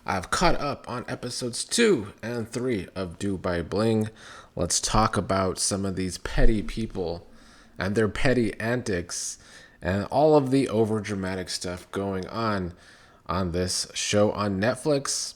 I've caught up on episodes 2 and 3 of Do by Bling. Let's talk about some of these petty people and their petty antics and all of the overdramatic stuff going on this show on Netflix.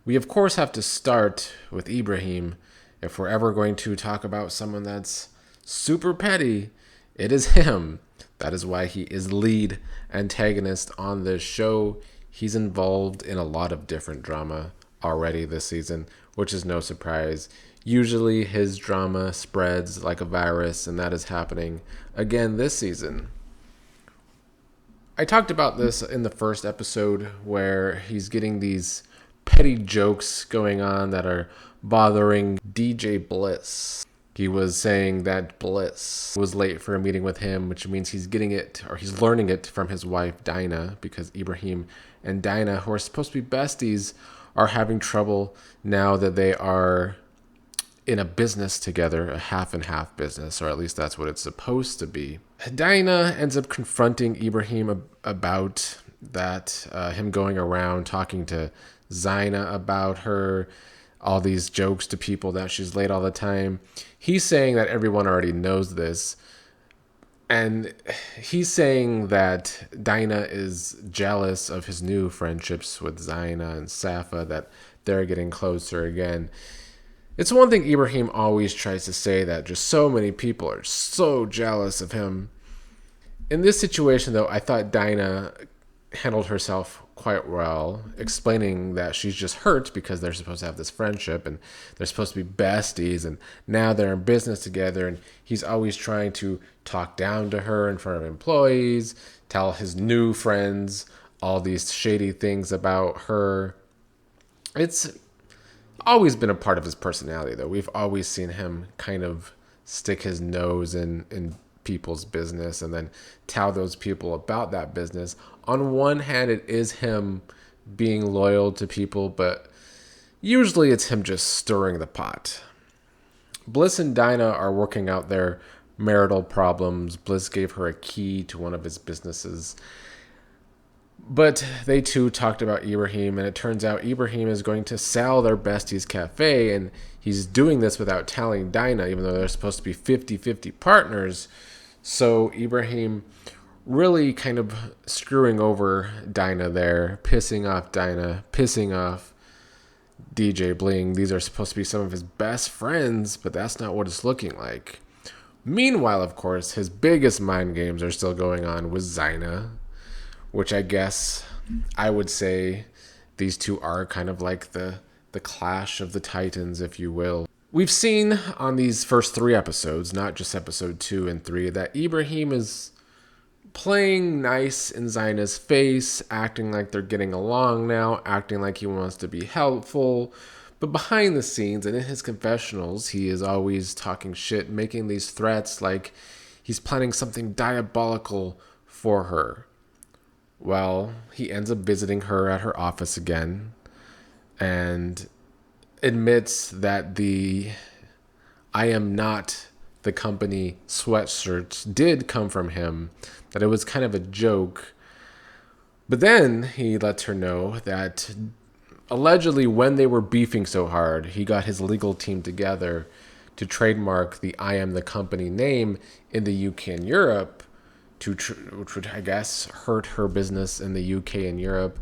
We, of course, have to start with Ebraheem. If we're ever going to talk about someone that's super petty, it is him. That is why he is lead antagonist on this show. He's involved in a lot of different drama already this season, which is no surprise. Usually his drama spreads like a virus, and that is happening again this season. I talked about this in the first episode where he's getting these petty jokes going on that are bothering DJ Bliss. He was saying that Bliss was late for a meeting with him, which means he's getting it, or he's learning it from his wife, Dinah, because Ebraheem and Dinah, who are supposed to be besties, are having trouble now that they are in a business together, a half and half business, or at least that's what it's supposed to be. Dinah ends up confronting Ebraheem about that, him going around talking to Zeina about her, all these jokes to people that she's late all the time. He's saying that everyone already knows this. And he's saying that Dinah is jealous of his new friendships with Zeina and Safa, that they're getting closer again. It's one thing Ebraheem always tries to say, that just so many people are so jealous of him. In this situation, though, I thought Dinah handled herself quite well, explaining that she's just hurt because they're supposed to have this friendship and they're supposed to be besties, and now they're in business together, and he's always trying to talk down to her in front of employees, tell his new friends all these shady things about her. It's always been a part of his personality, though. We've always seen him kind of stick his nose in people's business and then tell those people about that business. On one hand, it is him being loyal to people, but usually it's him just stirring the pot. Bliss and Dinah are working out their marital problems. Bliss gave her a key to one of his businesses. But they too talked about Ebraheem, and it turns out Ebraheem is going to sell their besties cafe, and he's doing this without telling Dinah, even though they're supposed to be 50-50 partners. So Ebraheem really kind of screwing over Dinah there, pissing off Dinah, pissing off DJ Bling. These are supposed to be some of his best friends, but that's not what it's looking like. Meanwhile, of course, his biggest mind games are still going on with Zeina, which I guess I would say these two are kind of like the clash of the titans, if you will. We've seen on these first 3 episodes, not just episode 2 and 3, that Ebraheem is playing nice in Zeina's face, acting like they're getting along now, acting like he wants to be helpful. But behind the scenes and in his confessionals, he is always talking shit, making these threats like he's planning something diabolical for her. Well, he ends up visiting her at her office again and admits that the "I am not the company" sweatshirts did come from him, that it was kind of a joke. But then he lets her know that allegedly when they were beefing so hard, he got his legal team together to trademark the "I am the company" name in the UK and Europe, which would, I guess, hurt her business in the UK and Europe.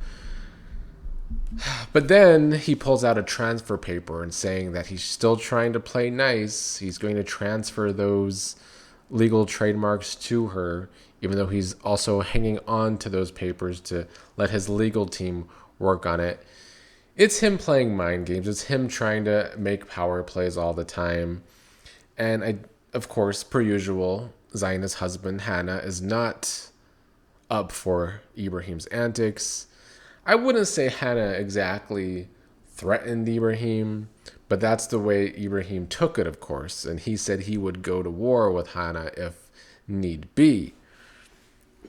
But then he pulls out a transfer paper and saying that he's still trying to play nice. He's going to transfer those legal trademarks to her, even though he's also hanging on to those papers to let his legal team work on it. It's him playing mind games. It's him trying to make power plays all the time. And of course, per usual, Zeina's husband, Hannah, is not up for Ebraheem's antics. I wouldn't say Hannah exactly threatened Ebraheem, but that's the way Ebraheem took it, of course. And he said he would go to war with Hannah if need be.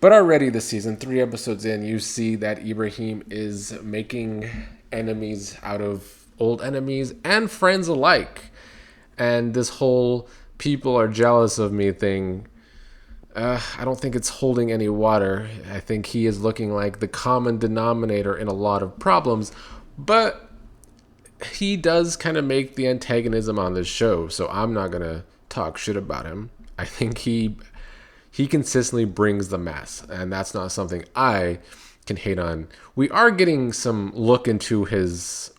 But already this season, 3 episodes in, you see that Ebraheem is making enemies out of old enemies and friends alike. And this whole "people are jealous of me" thing, I don't think it's holding any water. I think he is looking like the common denominator in a lot of problems. But he does kind of make the antagonism on this show, so I'm not gonna talk shit about him. I think he consistently brings the mess, and that's not something I can hate on. We are getting some look into his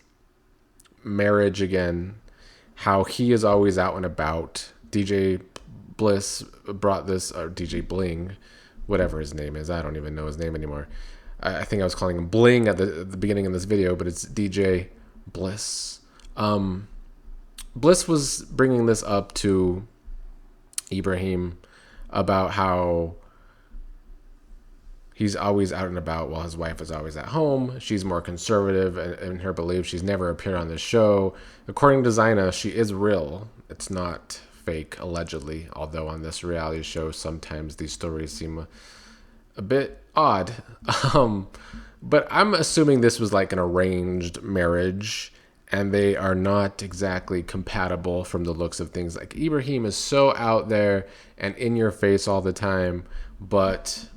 marriage again, how he is always out and about. DJ Bliss brought this, or DJ Bling, whatever his name is. I don't even know his name anymore. I think I was calling him Bling at the beginning of this video, but it's DJ Bliss. Bliss was bringing this up to Ebraheem about how he's always out and about while his wife is always at home. She's more conservative in her belief. She's never appeared on this show. According to Zeina, she is real. It's not fake, allegedly, although on this reality show, sometimes these stories seem a bit odd. But I'm assuming this was like an arranged marriage, and they are not exactly compatible from the looks of things. Like, Ebraheem is so out there and in your face all the time, but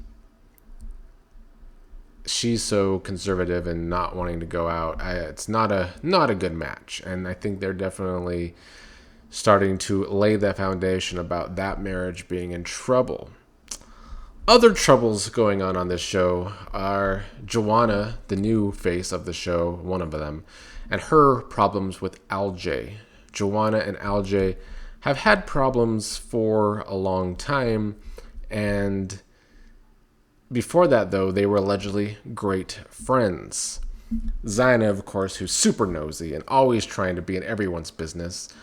she's so conservative and not wanting to go out. It's not a good match, and I think they're definitely starting to lay the foundation about that marriage being in trouble. Other troubles going on this show are Joanna, the new face of the show, one of them, and her problems with LJ. Joanna and LJ have had problems for a long time, and before that, though, they were allegedly great friends. Zeina, of course, who's super nosy and always trying to be in everyone's business,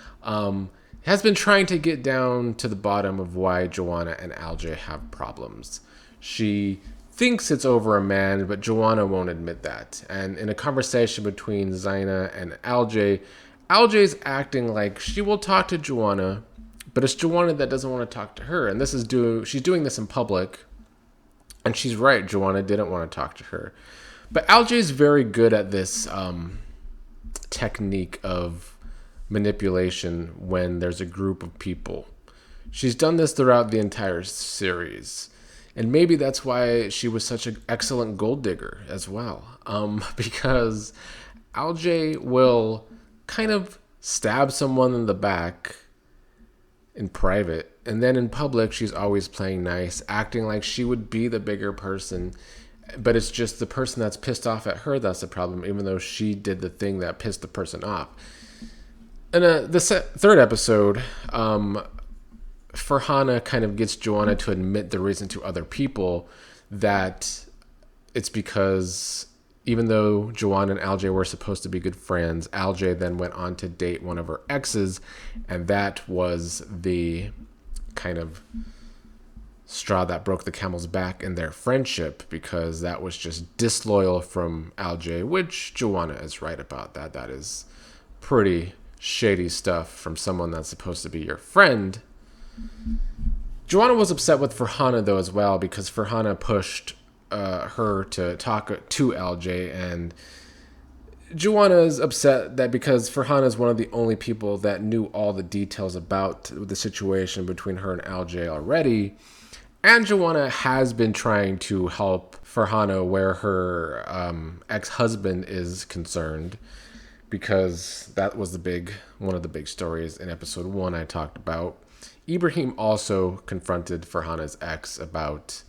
has been trying to get down to the bottom of why Joanna and LJ have problems. She thinks it's over a man, but Joanna won't admit that. And in a conversation between Zeina and LJ's acting like she will talk to Joanna, but it's Joanna that doesn't want to talk to her. And she's doing this in public, and she's right. Joanna didn't want to talk to her. But LJ's very good at this technique of manipulation when there's a group of people. She's done this throughout the entire series. And maybe that's why she was such an excellent gold digger as well. Because LJ will kind of stab someone in the back in private, and then in public she's always playing nice, acting like she would be the bigger person, but it's just the person that's pissed off at her that's the problem, even though she did the thing that pissed the person off. In the third episode, Farhana kind of gets Joanna to admit the reason to other people that it's because even though Joanna and LJ were supposed to be good friends, LJ then went on to date one of her exes, and that was the kind of straw that broke the camel's back in their friendship, because that was just disloyal from LJ, which Joanna is right about that. That is pretty shady stuff from someone that's supposed to be your friend. Joanna was upset with Farhana, though, as well, because Farhana pushed her to talk to LJ, and Joanna is upset that because Farhana is one of the only people that knew all the details about the situation between her and LJ already, and Joanna has been trying to help Farhana where her ex-husband is concerned, because that was one of the big stories in episode 1 I talked about. Ebraheem also confronted Farhana's ex about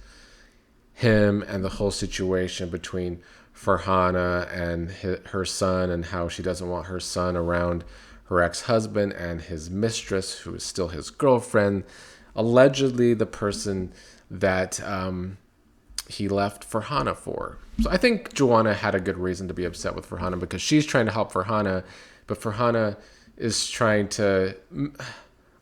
him and the whole situation between Farhana and her son, and how she doesn't want her son around her ex-husband and his mistress, who is still his girlfriend, allegedly the person that he left Farhana for. So I think Joanna had a good reason to be upset with Farhana, because she's trying to help Farhana, but Farhana is trying to,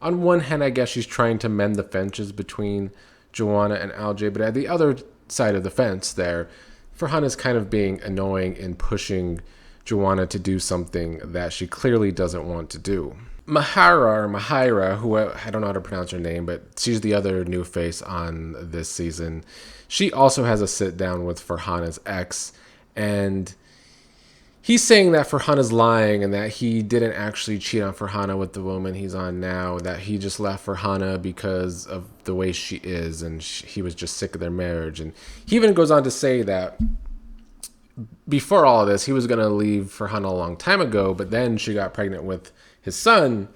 on one hand, I guess she's trying to mend the fences between Joanna and LJ, but at the other side of the fence there, Farhana's kind of being annoying and pushing Joanna to do something that she clearly doesn't want to do. Mahira, who I don't know how to pronounce her name, but she's the other new face on this season. She also has a sit down with Farhana's ex, and he's saying that Farhana's lying and that he didn't actually cheat on Farhana with the woman he's on now, that he just left Farhana because of the way she is, and he was just sick of their marriage. And he even goes on to say that before all of this, he was going to leave Farhana a long time ago, but then she got pregnant with his son,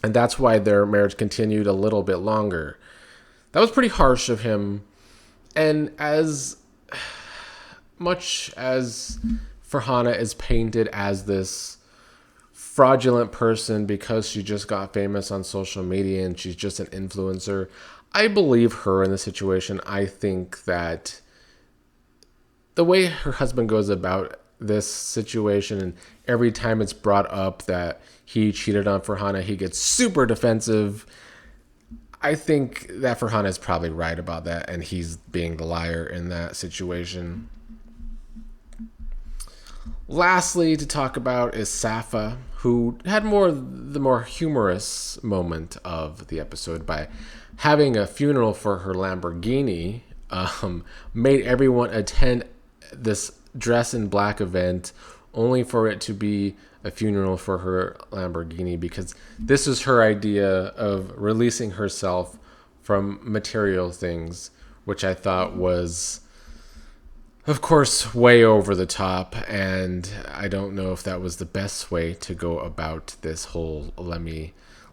and that's why their marriage continued a little bit longer. That was pretty harsh of him. And as much as Farhana is painted as this fraudulent person because she just got famous on social media and she's just an influencer, I believe her in the situation. I think that the way her husband goes about this situation, and every time it's brought up that he cheated on Farhana, he gets super defensive. I think that Farhana is probably right about that, and he's being the liar in that situation. Lastly, to talk about is Safa, who had the more humorous moment of the episode by having a funeral for her Lamborghini. Made everyone attend this dress in black event only for it to be a funeral for her Lamborghini, because this is her idea of releasing herself from material things, which I thought was, of course, way over the top. And I don't know if that was the best way to go about this whole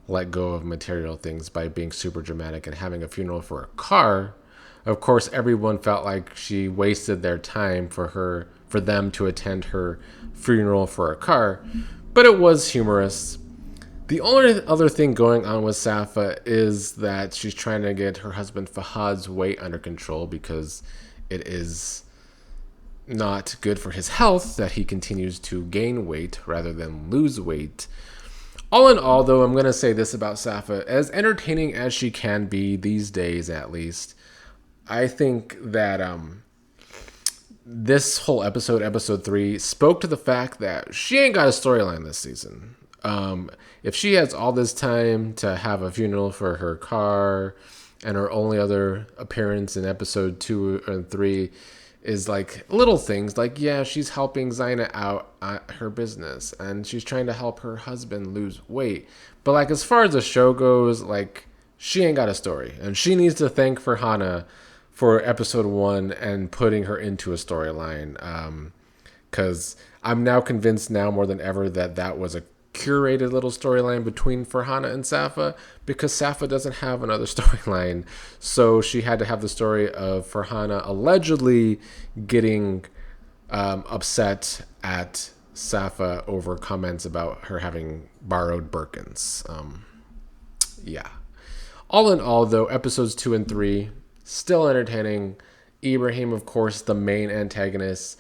let go of material things by being super dramatic and having a funeral for a car. Of course, everyone felt like she wasted their time for them to attend her funeral for a car, but it was humorous. The only other thing going on with Safa is that she's trying to get her husband Fahad's weight under control, because it is not good for his health that he continues to gain weight rather than lose weight. All in all, though, I'm going to say this about Safa: as entertaining as she can be these days, at least, I think that this whole episode 3, spoke to the fact that she ain't got a storyline this season. If she has all this time to have a funeral for her car, and her only other appearance in episode 2 and 3 is like little things, like, yeah, she's helping Zeina out at her business, and she's trying to help her husband lose weight. But like, as far as the show goes, like, she ain't got a story, and she needs to thank Farhana for episode 1 and putting her into a storyline. Because I'm now convinced, now more than ever, that was a curated little storyline between Farhana and Safa, because Safa doesn't have another storyline. So she had to have the story of Farhana allegedly getting upset at Safa over comments about her having borrowed Birkins. Yeah. All in all, though, episodes 2 and 3, still entertaining. Ebraheem, of course, the main antagonist.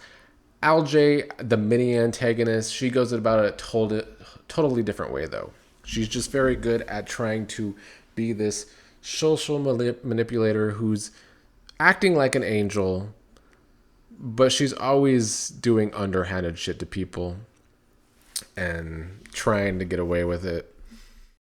Alj, the mini antagonist. She goes about it totally different way, though. She's just very good at trying to be this social manipulator who's acting like an angel, but she's always doing underhanded shit to people and trying to get away with it.